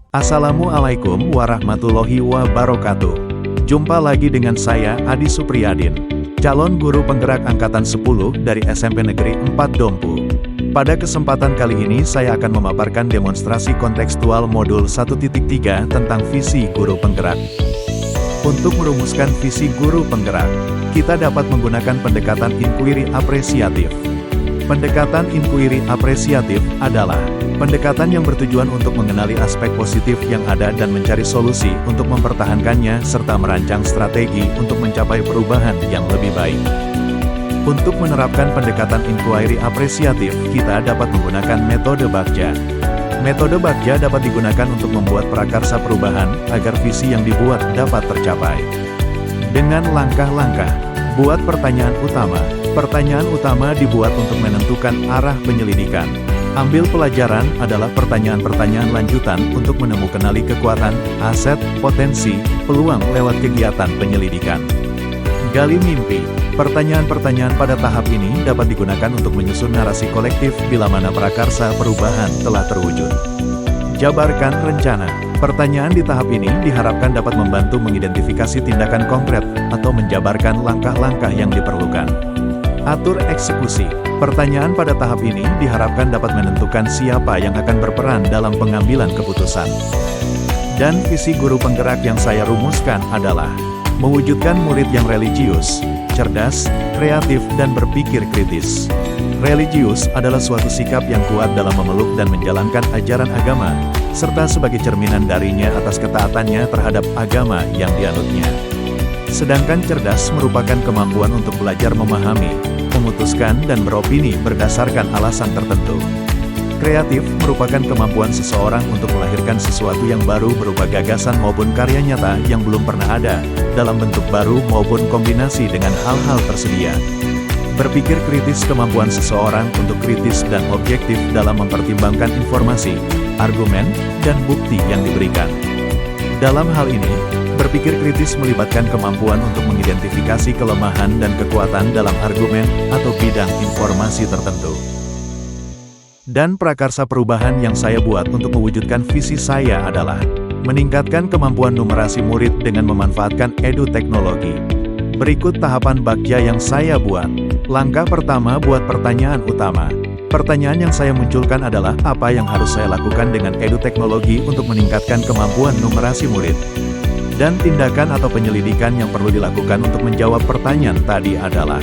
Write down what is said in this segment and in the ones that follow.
Assalamualaikum warahmatullahi wabarakatuh. Jumpa lagi dengan saya, Adi Supriyadin, calon guru penggerak angkatan 10 dari SMP Negeri 4 Dompu. Pada kesempatan kali ini saya akan memaparkan demonstrasi kontekstual modul 1.3 tentang visi guru penggerak. Untuk merumuskan visi guru penggerak, kita dapat menggunakan pendekatan inquiry apresiatif. Pendekatan inquiry apresiatif adalah pendekatan yang bertujuan untuk mengenali aspek positif yang ada dan mencari solusi untuk mempertahankannya serta merancang strategi untuk mencapai perubahan yang lebih baik. Untuk menerapkan pendekatan inquiry apresiatif, kita dapat menggunakan metode Bagja. Metode Bagja dapat digunakan untuk membuat prakarsa perubahan agar visi yang dibuat dapat tercapai. Dengan langkah-langkah, buat pertanyaan utama. Pertanyaan utama dibuat untuk menentukan arah penyelidikan. Ambil pelajaran adalah pertanyaan-pertanyaan lanjutan untuk mengenali kekuatan, aset, potensi, peluang lewat kegiatan penyelidikan. Gali mimpi. Pertanyaan-pertanyaan pada tahap ini dapat digunakan untuk menyusun narasi kolektif bila mana prakarsa perubahan telah terwujud. Jabarkan rencana. Pertanyaan di tahap ini diharapkan dapat membantu mengidentifikasi tindakan konkret atau menjabarkan langkah-langkah yang diperlukan. Atur eksekusi. Pertanyaan pada tahap ini diharapkan dapat menentukan siapa yang akan berperan dalam pengambilan keputusan. Dan visi guru penggerak yang saya rumuskan adalah mewujudkan murid yang religius, cerdas, kreatif, dan berpikir kritis. Religius adalah suatu sikap yang kuat dalam memeluk dan menjalankan ajaran agama, serta sebagai cerminan darinya atas ketaatannya terhadap agama yang dianutnya. Sedangkan cerdas merupakan kemampuan untuk belajar memahami, memutuskan dan beropini berdasarkan alasan tertentu. Kreatif merupakan kemampuan seseorang untuk melahirkan sesuatu yang baru berupa gagasan maupun karya nyata yang belum pernah ada, dalam bentuk baru maupun kombinasi dengan hal-hal tersedia. Berpikir kritis kemampuan seseorang untuk kritis dan objektif dalam mempertimbangkan informasi, argumen, dan bukti yang diberikan. Dalam hal ini, berpikir kritis melibatkan kemampuan untuk mengidentifikasi kelemahan dan kekuatan dalam argumen atau bidang informasi tertentu. Dan prakarsa perubahan yang saya buat untuk mewujudkan visi saya adalah meningkatkan kemampuan numerasi murid dengan memanfaatkan edu-teknologi. Berikut tahapan Bagja yang saya buat. Langkah pertama, buat pertanyaan utama. Pertanyaan yang saya munculkan adalah apa yang harus saya lakukan dengan edu-teknologi untuk meningkatkan kemampuan numerasi murid. Dan tindakan atau penyelidikan yang perlu dilakukan untuk menjawab pertanyaan tadi adalah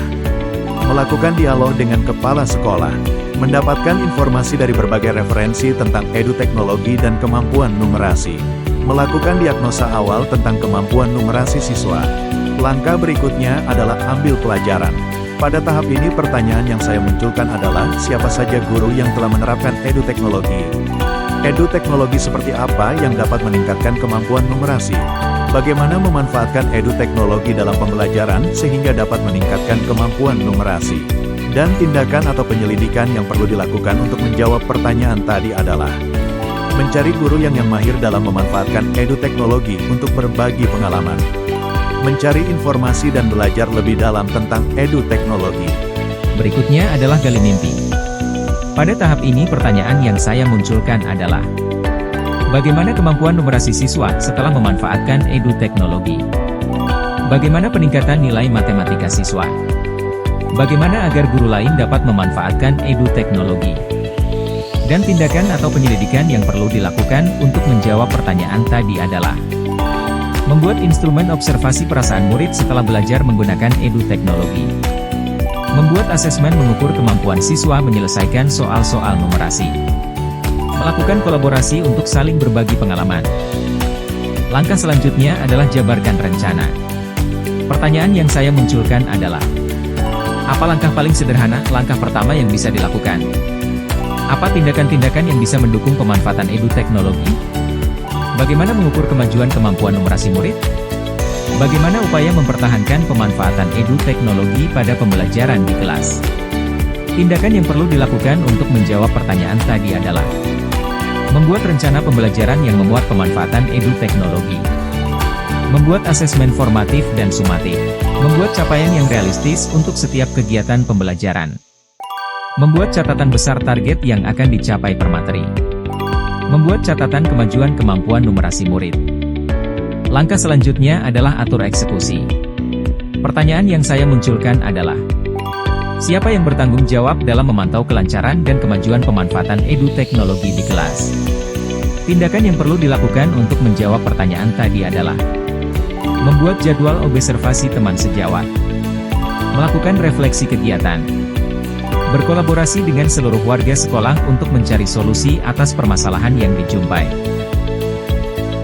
melakukan dialog dengan kepala sekolah, mendapatkan informasi dari berbagai referensi tentang edu-teknologi dan kemampuan numerasi, melakukan diagnosa awal tentang kemampuan numerasi siswa. Langkah berikutnya adalah ambil pelajaran. Pada tahap ini pertanyaan yang saya munculkan adalah siapa saja guru yang telah menerapkan edu-teknologi. Edu-teknologi seperti apa yang dapat meningkatkan kemampuan numerasi? Bagaimana memanfaatkan edu-teknologi dalam pembelajaran sehingga dapat meningkatkan kemampuan numerasi? Dan tindakan atau penyelidikan yang perlu dilakukan untuk menjawab pertanyaan tadi adalah mencari guru yang mahir dalam memanfaatkan edu-teknologi untuk berbagi pengalaman, mencari informasi dan belajar lebih dalam tentang edu-teknologi. Berikutnya adalah gali mimpi. Pada tahap ini pertanyaan yang saya munculkan adalah bagaimana kemampuan numerasi siswa setelah memanfaatkan edu-teknologi? Bagaimana peningkatan nilai matematika siswa? Bagaimana agar guru lain dapat memanfaatkan edu-teknologi? Dan tindakan atau penyelidikan yang perlu dilakukan untuk menjawab pertanyaan tadi adalah membuat instrumen observasi perasaan murid setelah belajar menggunakan edu-teknologi, membuat asesmen mengukur kemampuan siswa menyelesaikan soal-soal numerasi, melakukan kolaborasi untuk saling berbagi pengalaman. Langkah selanjutnya adalah jabarkan rencana. Pertanyaan yang saya munculkan adalah apa langkah paling sederhana, langkah pertama yang bisa dilakukan? Apa tindakan-tindakan yang bisa mendukung pemanfaatan edu-teknologi? Bagaimana mengukur kemajuan kemampuan numerasi murid? Bagaimana upaya mempertahankan pemanfaatan edu-teknologi pada pembelajaran di kelas? Tindakan yang perlu dilakukan untuk menjawab pertanyaan tadi adalah membuat rencana pembelajaran yang memuat pemanfaatan edu-teknologi, membuat asesmen formatif dan sumatif, membuat capaian yang realistis untuk setiap kegiatan pembelajaran, membuat catatan besar target yang akan dicapai per materi, Membuat catatan kemajuan kemampuan numerasi murid. Langkah selanjutnya adalah atur eksekusi. Pertanyaan yang saya munculkan adalah, siapa yang bertanggung jawab dalam memantau kelancaran dan kemajuan pemanfaatan edu-teknologi di kelas? Tindakan yang perlu dilakukan untuk menjawab pertanyaan tadi adalah membuat jadwal observasi teman sejawat, melakukan refleksi kegiatan, berkolaborasi dengan seluruh warga sekolah untuk mencari solusi atas permasalahan yang dijumpai.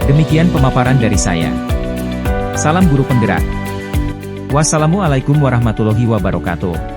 Demikian pemaparan dari saya. Salam guru penggerak. Wassalamualaikum warahmatullahi wabarakatuh.